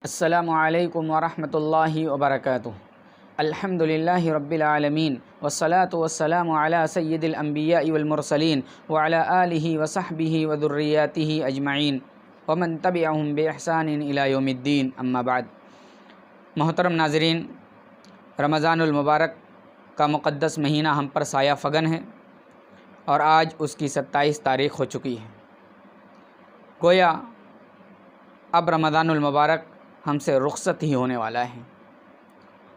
السلام علیکم ورحمۃ اللہ وبرکاتہ۔ الحمدللہ رب العالمین والصلاة والسلام علی سید الانبیاء والمرسلین وعلی آلہ وصحبہ وذریاتہ اجمعین ومن تبعہم باحسان الی یوم الدین، اما بعد۔ محترم ناظرین، رمضان المبارک کا مقدس مہینہ ہم پر سایہ فگن ہے اور آج اس کی 27 تاریخ ہو چکی ہے۔ گویا اب رمضان المبارک ہم سے رخصت ہی ہونے والا ہے۔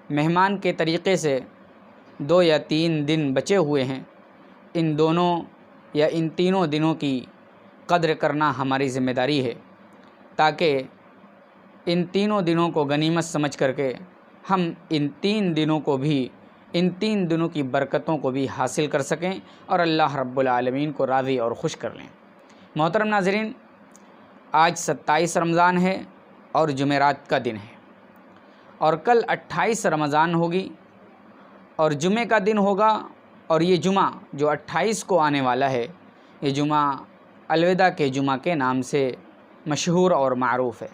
مہمان کے طریقے سے 2 یا 3 دن بچے ہوئے ہیں۔ ان دونوں یا ان تینوں دنوں کی قدر کرنا ہماری ذمہ داری ہے، تاکہ ان تینوں دنوں کو غنیمت سمجھ کر کے ہم ان 3 دنوں کی برکتوں کو بھی حاصل کر سکیں اور اللہ رب العالمین کو راضی اور خوش کر لیں۔ محترم ناظرین، آج 27 رمضان ہے اور جمعرات کا دن ہے، اور کل 28 رمضان ہوگی اور جمعے کا دن ہوگا، اور یہ جمعہ جو 28 کو آنے والا ہے، یہ جمعہ الوداع کے جمعہ کے نام سے مشہور اور معروف ہے۔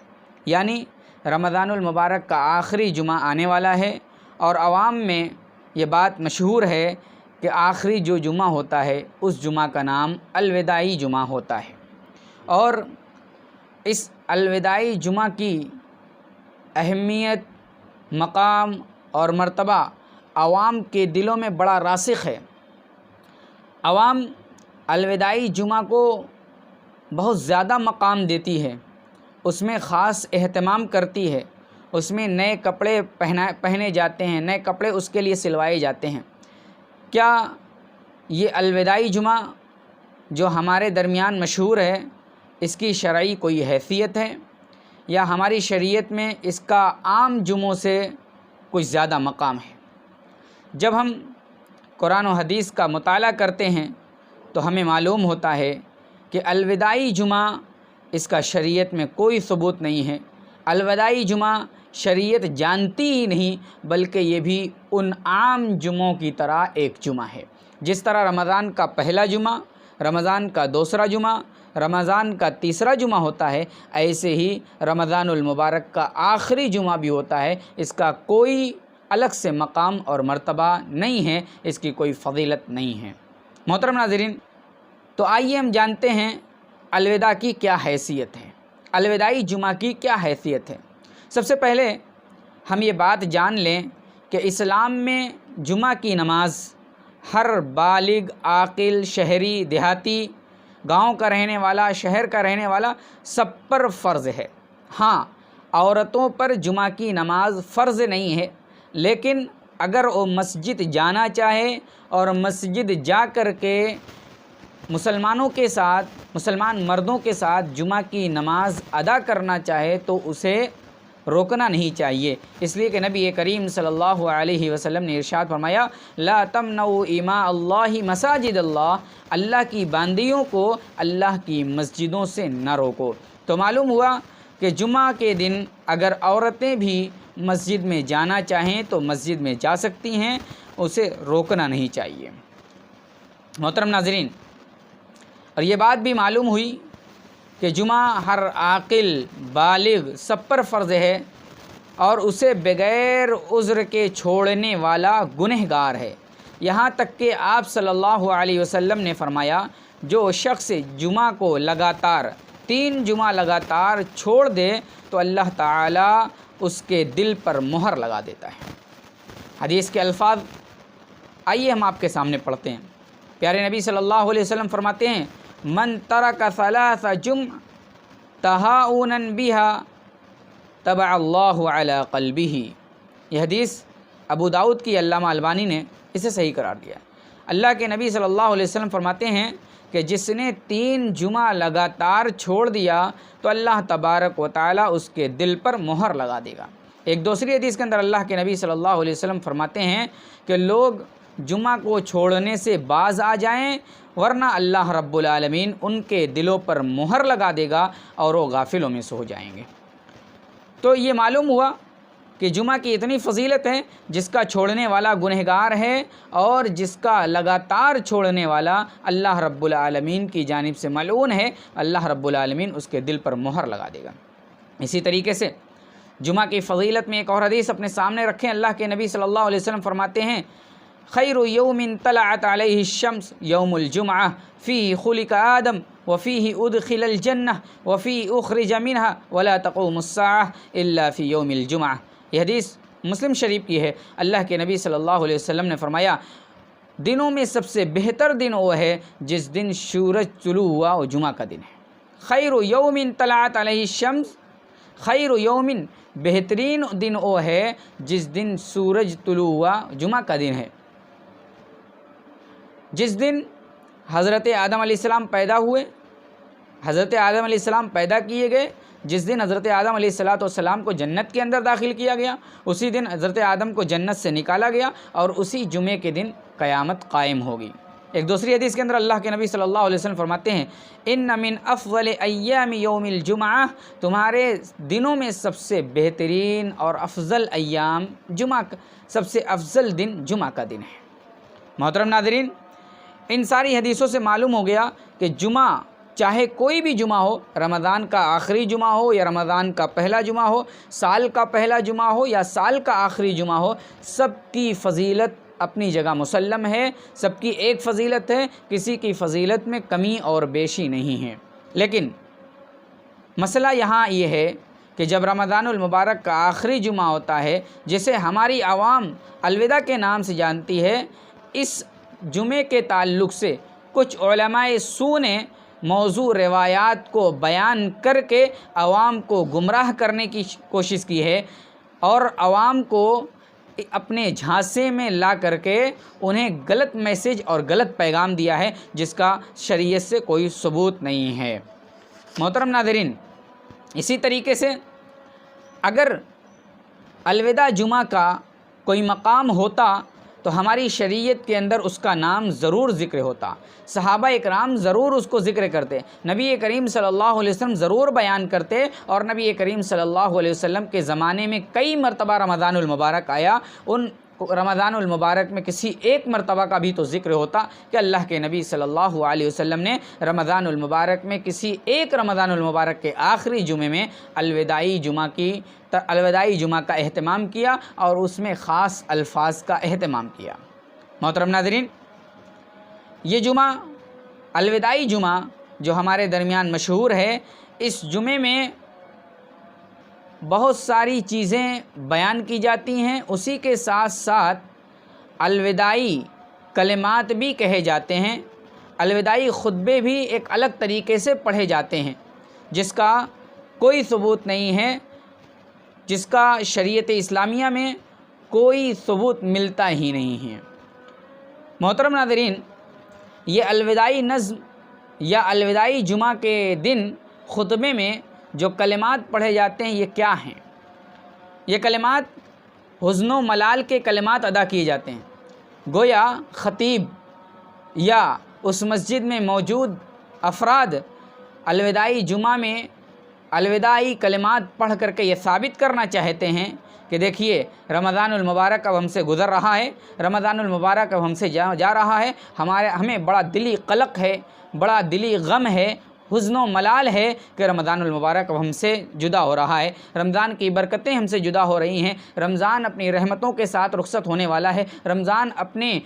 یعنی رمضان المبارک کا آخری جمعہ آنے والا ہے، اور عوام میں یہ بات مشہور ہے کہ آخری جو جمعہ ہوتا ہے اس جمعہ کا نام الوداعی جمعہ ہوتا ہے، اور اس الوداعی جمعہ کی اہمیت، مقام اور مرتبہ عوام کے دلوں میں بڑا راسخ ہے۔ عوام الوداعی جمعہ کو بہت زیادہ مقام دیتی ہے، اس میں خاص اہتمام کرتی ہے، اس میں نئے کپڑے پہنے جاتے ہیں، نئے کپڑے اس کے لیے سلوائے جاتے ہیں۔ کیا یہ الوداعی جمعہ جو ہمارے درمیان مشہور ہے، اس کی شرعی کوئی حیثیت ہے، یا ہماری شریعت میں اس کا عام جمعوں سے کچھ زیادہ مقام ہے؟ جب ہم قرآن و حدیث کا مطالعہ کرتے ہیں تو ہمیں معلوم ہوتا ہے کہ الوداعی جمعہ اس کا شریعت میں کوئی ثبوت نہیں ہے۔ الوداعی جمعہ شریعت جانتی ہی نہیں، بلکہ یہ بھی ان عام جمعوں کی طرح ایک جمعہ ہے۔ جس طرح رمضان کا پہلا جمعہ، رمضان کا دوسرا جمعہ، رمضان کا تیسرا جمعہ ہوتا ہے، ایسے ہی رمضان المبارک کا آخری جمعہ بھی ہوتا ہے۔ اس کا کوئی الگ سے مقام اور مرتبہ نہیں ہے، اس کی کوئی فضیلت نہیں ہے۔ محترم ناظرین، تو آئیے ہم جانتے ہیں الوداع کی کیا حیثیت ہے، الوداعی جمعہ کی کیا حیثیت ہے۔ سب سے پہلے ہم یہ بات جان لیں کہ اسلام میں جمعہ کی نماز ہر بالغ، عاقل، شہری، دیہاتی، گاؤں کا رہنے والا، شہر کا رہنے والا، سب پر فرض ہے۔ ہاں، عورتوں پر جمعہ کی نماز فرض نہیں ہے، لیکن اگر وہ مسجد جانا چاہے اور مسجد جا کر کے مسلمانوں کے ساتھ، مسلمان مردوں کے ساتھ جمعہ کی نماز ادا کرنا چاہے تو اسے روکنا نہیں چاہیے، اس لیے کہ نبی کریم صلی اللہ علیہ وسلم نے ارشاد فرمایا، لا تمنعوا اماء اللہ مساجد اللہ، اللہ کی باندیوں کو اللہ کی مسجدوں سے نہ روکو۔ تو معلوم ہوا کہ جمعہ کے دن اگر عورتیں بھی مسجد میں جانا چاہیں تو مسجد میں جا سکتی ہیں، اسے روکنا نہیں چاہیے۔ محترم ناظرین، اور یہ بات بھی معلوم ہوئی کہ جمعہ ہر عاقل، بالغ سب پر فرض ہے، اور اسے بغیر عذر کے چھوڑنے والا گنہگار ہے۔ یہاں تک کہ آپ صلی اللہ علیہ وسلم نے فرمایا، جو شخص جمعہ کو لگاتار 3 جمعہ لگاتار چھوڑ دے تو اللہ تعالیٰ اس کے دل پر مہر لگا دیتا ہے۔ حدیث کے الفاظ آئیے ہم آپ کے سامنے پڑھتے ہیں۔ پیارے نبی صلی اللہ علیہ وسلم فرماتے ہیں، من ترک 3 جمع تہاؤنا بها طبع اللہ علی قلبہ۔ یہ حدیث ابو داؤد کی علامہ البانی نے اسے صحیح قرار دیا۔ اللہ کے نبی صلی اللہ علیہ وسلم فرماتے ہیں کہ جس نے 3 جمعہ لگاتار چھوڑ دیا تو اللہ تبارک و تعالیٰ اس کے دل پر مہر لگا دے گا۔ ایک دوسری حدیث کے اندر اللہ کے نبی صلی اللہ علیہ وسلم فرماتے ہیں کہ لوگ جمعہ کو چھوڑنے سے باز آ جائیں، ورنہ اللہ رب العالمین ان کے دلوں پر مہر لگا دے گا اور وہ غافلوں میں سے ہو جائیں گے۔ تو یہ معلوم ہوا کہ جمعہ کی اتنی فضیلت ہے، جس کا چھوڑنے والا گنہگار ہے اور جس کا لگاتار چھوڑنے والا اللہ رب العالمین کی جانب سے ملعون ہے، اللہ رب العالمین اس کے دل پر مہر لگا دے گا۔ اسی طریقے سے جمعہ کی فضیلت میں ایک اور حدیث اپنے سامنے رکھیں۔ اللہ کے نبی صلی اللہ علیہ وسلم فرماتے ہیں خیر یوم طلعت علیہ الشمس یوم الجمعہ فیہ خلق آدم وفیہ ادخل الجنہ وفیہ اخرج منہا ولا تقوم الساعہ الا فی یوم الجمعہ۔ یہ حدیث مسلم شریف کی ہے۔ اللہ کے نبی صلی اللہ علیہ وسلم نے فرمایا دنوں میں سب سے بہتر دن وہ ہے جس دن سورج طلوع ہوا، وہ جمعہ کا دن ہے۔ خیر یوم طلعت علیہ الشمس، خیر یوم بہترین دن وہ ہے جس دن سورج طلوع ہوا، جمعہ کا دن ہے۔ جس دن حضرت آدم علیہ السلام پیدا ہوئے، حضرت آدم علیہ السلام پیدا کیے گئے، جس دن حضرت آدم علیہ السلام کو جنت کے اندر داخل کیا گیا، اسی دن حضرت آدم کو جنت سے نکالا گیا، اور اسی جمعے کے دن قیامت قائم ہوگی۔ ایک دوسری حدیث کے اندر اللہ کے نبی صلی اللہ علیہ وسلم فرماتے ہیں ان من افضل ایام یوم الجمعہ، تمہارے دنوں میں سب سے بہترین اور افضل ایام جمعہ، سب سے افضل دن جمعہ کا دن ہے۔ محترم ناظرین، ان ساری حدیثوں سے معلوم ہو گیا کہ جمعہ چاہے کوئی بھی جمعہ ہو، رمضان کا آخری جمعہ ہو یا رمضان کا پہلا جمعہ ہو، سال کا پہلا جمعہ ہو یا سال کا آخری جمعہ ہو، سب کی فضیلت اپنی جگہ مسلم ہے، سب کی ایک فضیلت ہے، کسی کی فضیلت میں کمی اور بیشی نہیں ہے۔ لیکن مسئلہ یہاں یہ ہے کہ جب رمضان المبارک کا آخری جمعہ ہوتا ہے، جسے ہماری عوام الوداع کے نام سے جانتی ہے، اس جمعے کے تعلق سے کچھ علماء سو نے موضوع روایات کو بیان کر کے عوام کو گمراہ کرنے کی کوشش کی ہے، اور عوام کو اپنے جھانسے میں لا کر کے انہیں غلط میسج اور غلط پیغام دیا ہے، جس کا شریعت سے کوئی ثبوت نہیں ہے۔ محترم ناظرین، اسی طریقے سے اگر الوداع جمعہ کا کوئی مقام ہوتا تو ہماری شریعت کے اندر اس کا نام ضرور ذکر ہوتا، صحابہ اکرام ضرور اس کو ذکر کرتے، نبی کریم صلی اللہ علیہ وسلم ضرور بیان کرتے، اور نبی کریم صلی اللہ علیہ وسلم کے زمانے میں کئی مرتبہ رمضان المبارک آیا، ان رمضان المبارک میں کسی ایک مرتبہ کا بھی تو ذکر ہوتا کہ اللہ کے نبی صلی اللہ علیہ وسلم نے رمضان المبارک میں کسی ایک رمضان المبارک کے آخری جمعے میں الوداعی جمعہ کا اہتمام کیا، اور اس میں خاص الفاظ کا اہتمام کیا۔ محترم ناظرین، یہ جمعہ الوداعی جمعہ جو ہمارے درمیان مشہور ہے، اس جمعے میں بہت ساری چیزیں بیان کی جاتی ہیں، اسی کے ساتھ ساتھ الوداعی کلمات بھی کہے جاتے ہیں، الوداعی خطبے بھی ایک الگ طریقے سے پڑھے جاتے ہیں، جس کا کوئی ثبوت نہیں ہے، جس کا شریعت اسلامیہ میں کوئی ثبوت ملتا ہی نہیں ہے۔ محترم ناظرین، یہ الوداعی نظم یا الوداعی جمعہ کے دن خطبے میں جو کلمات پڑھے جاتے ہیں، یہ کیا ہیں؟ یہ کلمات حزن و ملال کے کلمات ادا کیے جاتے ہیں، گویا خطیب یا اس مسجد میں موجود افراد الوداعی جمعہ میں الوداعی کلمات پڑھ کر کے یہ ثابت کرنا چاہتے ہیں کہ دیکھیے رمضان المبارک اب ہم سے گزر رہا ہے، رمضان المبارک اب ہم سے جا رہا ہے، ہمیں بڑا دلی قلق ہے، بڑا دلی غم ہے، حزن و ملال ہے کہ رمضان المبارک اب ہم سے جدا ہو رہا ہے، رمضان کی برکتیں ہم سے جدا ہو رہی ہیں، رمضان اپنی رحمتوں کے ساتھ رخصت ہونے والا ہے، رمضان اپنے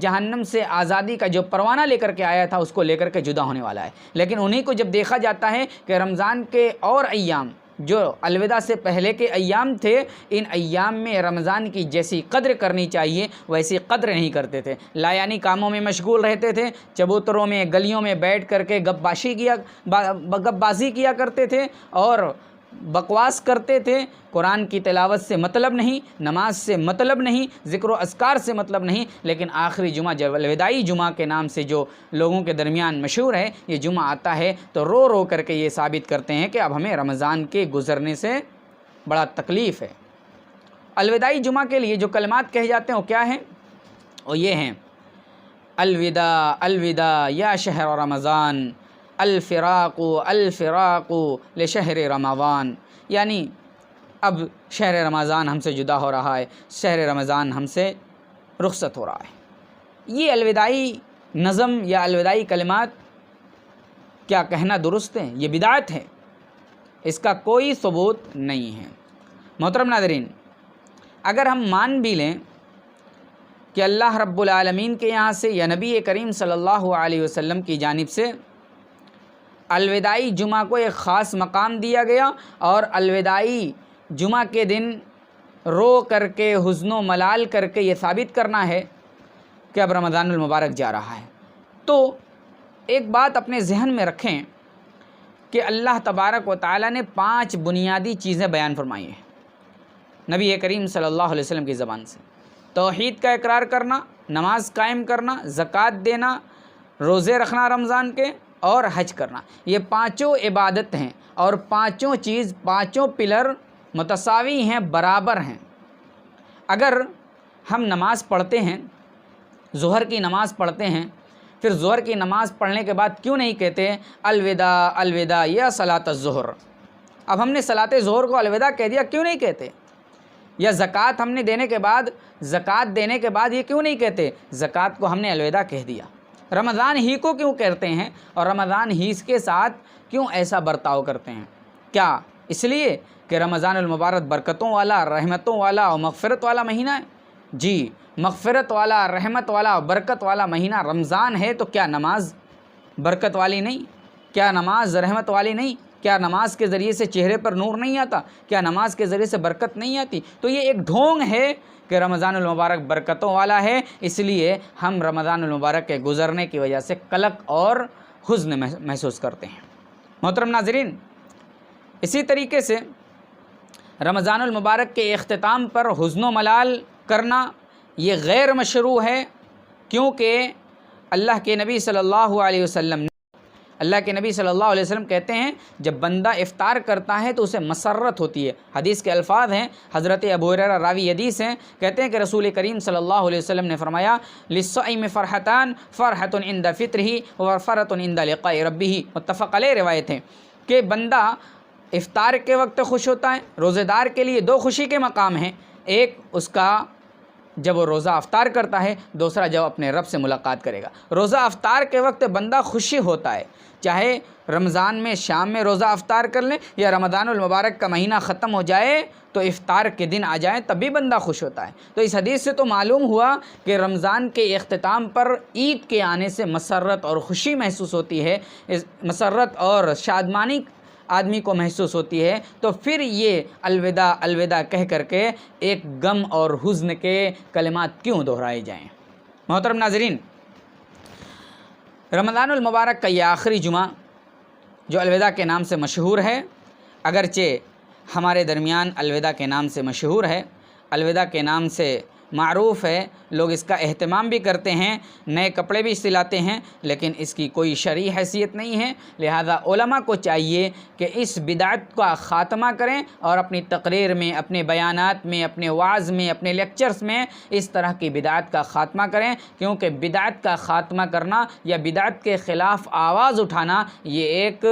جہنم سے آزادی کا جو پروانہ لے کر کے آیا تھا اس کو لے کر کے جدا ہونے والا ہے۔ لیکن انہی کو جب دیکھا جاتا ہے کہ رمضان کے اور ایام جو الوداع سے پہلے کے ایام تھے، ان ایام میں رمضان کی جیسی قدر کرنی چاہیے ویسی قدر نہیں کرتے تھے، لایانی کاموں میں مشغول رہتے تھے، چبوتروں میں گلیوں میں بیٹھ کر کے گپ بازی کیا کرتے تھے اور بکواس کرتے تھے، قرآن کی تلاوت سے مطلب نہیں، نماز سے مطلب نہیں، ذکر و اذکار سے مطلب نہیں۔ لیکن آخری جمعہ جو الوداعی جمعہ کے نام سے جو لوگوں کے درمیان مشہور ہے، یہ جمعہ آتا ہے تو رو رو کر کے یہ ثابت کرتے ہیں کہ اب ہمیں رمضان کے گزرنے سے بڑا تکلیف ہے۔ الوداعی جمعہ کے لیے جو کلمات کہے جاتے ہیں وہ کیا ہیں؟ وہ یہ ہیں: الوداع الوداع یا شہر رمضان، الفراق الفراق لشہر رمضان، یعنی اب شہر رمضان ہم سے جدا ہو رہا ہے، شہر رمضان ہم سے رخصت ہو رہا ہے۔ یہ الوداعی نظم یا الوداعی کلمات کیا کہنا درست ہے؟ یہ بدعت ہے، اس کا کوئی ثبوت نہیں ہے۔ محترم ناظرین، اگر ہم مان بھی لیں کہ اللہ رب العالمین کے یہاں سے یا نبی کریم صلی اللہ علیہ وسلم کی جانب سے الوداعی جمعہ کو ایک خاص مقام دیا گیا اور الوداعی جمعہ کے دن رو کر کے حزن و ملال کر کے یہ ثابت کرنا ہے کہ اب رمضان المبارک جا رہا ہے، تو ایک بات اپنے ذہن میں رکھیں کہ اللہ تبارک و تعالیٰ نے 5 بنیادی چیزیں بیان فرمائی ہیں نبی کریم صلی اللہ علیہ وسلم کی زبان سے: توحید کا اقرار کرنا، نماز قائم کرنا، زکوٰۃ دینا، روزے رکھنا رمضان کے، اور حج کرنا۔ یہ 5 عبادت ہیں اور 5 چیز، 5 پلر متساوی ہیں، برابر ہیں۔ اگر ہم نماز پڑھتے ہیں، ظہر کی نماز پڑھتے ہیں، پھر ظہر کی نماز پڑھنے کے بعد کیوں نہیں کہتے الوداع الوداع یا صلاۃ الظہر؟ اب ہم نے صلاۃ ظہر کو الوداع کہہ دیا، کیوں نہیں کہتے؟ یا زکوٰۃ ہم نے دینے کے بعد، زکوٰۃ دینے کے بعد یہ کیوں نہیں کہتے زکوٰۃ کو ہم نے الوداع کہہ دیا؟ رمضان ہی کو کیوں کہتے ہیں اور رمضان ہی کے ساتھ کیوں ایسا برتاؤ کرتے ہیں؟ کیا اس لیے کہ رمضان المبارک برکتوں والا، رحمتوں والا اور مغفرت والا مہینہ ہے؟ جی، مغفرت والا، رحمت والا اور برکت والا مہینہ رمضان ہے، تو کیا نماز برکت والی نہیں؟ کیا نماز رحمت والی نہیں؟ کیا نماز کے ذریعے سے چہرے پر نور نہیں آتا؟ کیا نماز کے ذریعے سے برکت نہیں آتی؟ تو یہ ایک ڈھونگ ہے کہ رمضان المبارک برکتوں والا ہے، اس لیے ہم رمضان المبارک کے گزرنے کی وجہ سے قلق اور حزن محسوس کرتے ہیں۔ محترم ناظرین، اسی طریقے سے رمضان المبارک کے اختتام پر حزن و ملال کرنا یہ غیر مشروع ہے، کیونکہ اللہ کے نبی صلی اللہ علیہ وسلم کہتے ہیں جب بندہ افطار کرتا ہے تو اسے مسرت ہوتی ہے۔ حدیث کے الفاظ ہیں، حضرت ابو ہریرہ راوی حدیث ہیں، کہتے ہیں کہ رسول کریم صلی اللہ علیہ وسلم نے فرمایا للصائم فرحتان، فرحۃ عند فطرہ وفرحۃ عند لقاء ربہ، متفق علیہ روایت ہے کہ بندہ افطار کے وقت خوش ہوتا ہے۔ روزے دار کے لیے 2 خوشی کے مقام ہیں، ایک اس کا جب وہ روزہ افطار کرتا ہے، دوسرا جب اپنے رب سے ملاقات کرے گا۔ روزہ افطار کے وقت بندہ خوشی ہوتا ہے، چاہے رمضان میں شام میں روزہ افطار کر لیں یا رمضان المبارک کا مہینہ ختم ہو جائے تو افطار کے دن آ جائیں تب بھی بندہ خوش ہوتا ہے۔ تو اس حدیث سے تو معلوم ہوا کہ رمضان کے اختتام پر عید کے آنے سے مسرت اور خوشی محسوس ہوتی ہے، مسرت اور شادمانی آدمی کو محسوس ہوتی ہے، تو پھر یہ الوداع الوداع کہہ کر کے ایک غم اور حزن کے کلمات کیوں دہرائے جائیں؟ محترم ناظرین، رمضان المبارک کا یہ آخری جمعہ جو الوداع کے نام سے مشہور ہے، اگرچہ ہمارے درمیان الوداع کے نام سے مشہور ہے، الوداع کے نام سے معروف ہے، لوگ اس کا اہتمام بھی کرتے ہیں، نئے کپڑے بھی سلاتے ہیں، لیکن اس کی کوئی شرعی حیثیت نہیں ہے، لہذا علماء کو چاہیے کہ اس بدعت کا خاتمہ کریں اور اپنی تقریر میں، اپنے بیانات میں، اپنے وعظ میں، اپنے لیکچرز میں اس طرح کی بدعت کا خاتمہ کریں، کیونکہ بدعت کا خاتمہ کرنا یا بدعت کے خلاف آواز اٹھانا یہ ایک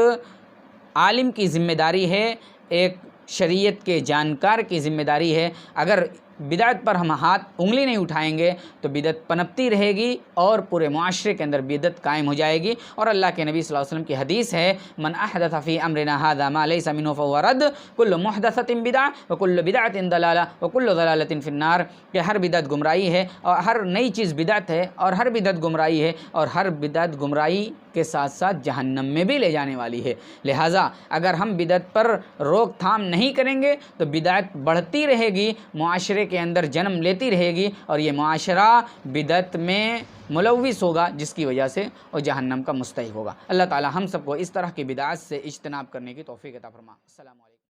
عالم کی ذمہ داری ہے، ایک شریعت کے جانکار کی ذمہ داری ہے۔ اگر بدعت پر ہم انگلی نہیں اٹھائیں گے تو بدعت پنپتی رہے گی اور پورے معاشرے کے اندر بدعت قائم ہو جائے گی، اور اللہ کے نبی صلی اللہ علیہ وسلم کی حدیث ہے من احدث فی امرنا ھذا ما لیس منہ فہو رد، کل محدثۃ بدعہ وکل بدعۃ ضلالہ وکل ضلالۃ فی النار، کہ ہر بدعت گمراہی ہے اور ہر نئی چیز بدعت ہے اور ہر بدعت گمراہی ہے اور ہر بدعت گمراہی کے ساتھ ساتھ جہنم میں بھی لے جانے والی ہے۔ لہٰذا اگر ہم بدعت پر روک تھام نہیں کریں گے تو بدعت بڑھتی رہے گی، معاشرے کے اندر جنم لیتی رہے گی اور یہ معاشرہ بدعت میں ملوث ہوگا، جس کی وجہ سے وہ جہنم کا مستحق ہوگا۔ اللہ تعالی ہم سب کو اس طرح کی بدعات سے اجتناب کرنے کی توفیق عطا فرما۔ السلام علیکم۔